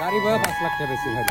গাড়ি বয়ে 5 লাখ টাকা বেশি হয়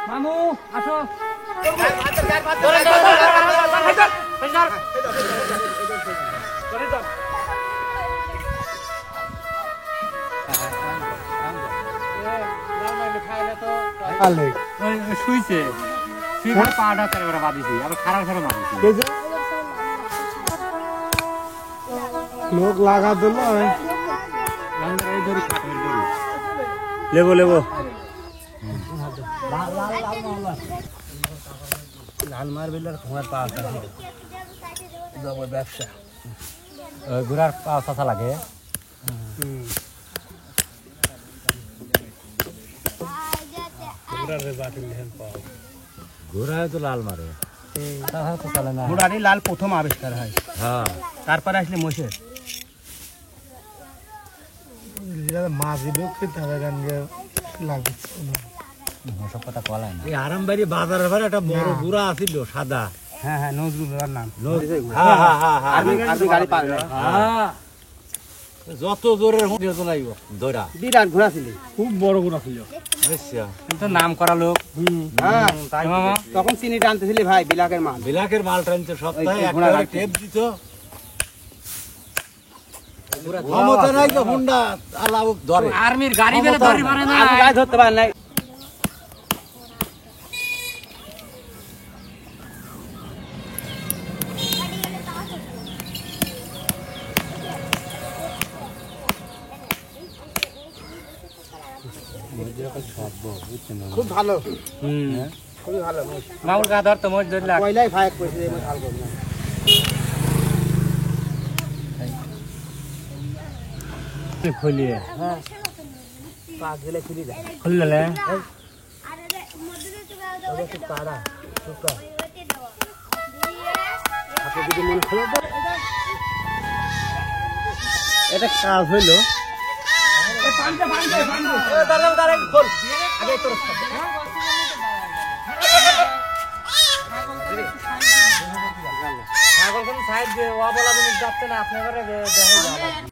মামু আসো শুইছে পাটা করে বাঁধিছি আবার খারাপ খারাপ বাঁধিছি লোক লাগা দিল লেবো লেবো লাল মার বিল্লার তোমার পা ব্যবসা ঘোড়ার পা চাচা লাগে ঘোড়ায় তো লাল মারে ঘোড়ারই লাল প্রথম আবিষ্কার হয় হ্যাঁ তারপরে আসলে মোষের মাছ দিলেও খেতে হবে গান লাগছে সব কথা কলায় না এই আরামবাড়ি বাজারের পরে একটা বড় গুড়া আছিল সাদা হ্যাঁ হ্যাঁ নজরুল নাম গাড়ি পাবে যত জোরের লাগবে দৌড়া বিরাট ঘোড়া ছিল খুব বড় ঘোড়া ছিল কিন্তু নাম করা লোক তখন চিনি টানতেছিলি ভাই বিলাকের মাল টানতে সপ্তাহে টেপ দিত ক্ষমতা নাই তো হুন্ডা আলাউ ধরে আর্মির গাড়ি বেলে ধরে মারে না আমি গাড়ি ধরতে পারি নাই খুব ভালো খুবই ভালো মাউল গা ধরতো মোজ ধরলা পয়লাই ভাই কইছে যে ভালো করব না খুলিয়ে হ্যাঁ পাক গেলে খুলি যায় খুললে ওটা কি পাড়া সুকা আপনি যদি মনে খোলো তো এটা কাজ হইলো দাঁড়ান খোল আগে তোর ছাগল কোন সাইড দিয়ে ওয়া বলা জিনিস যাচ্ছে না আপনারা দেখো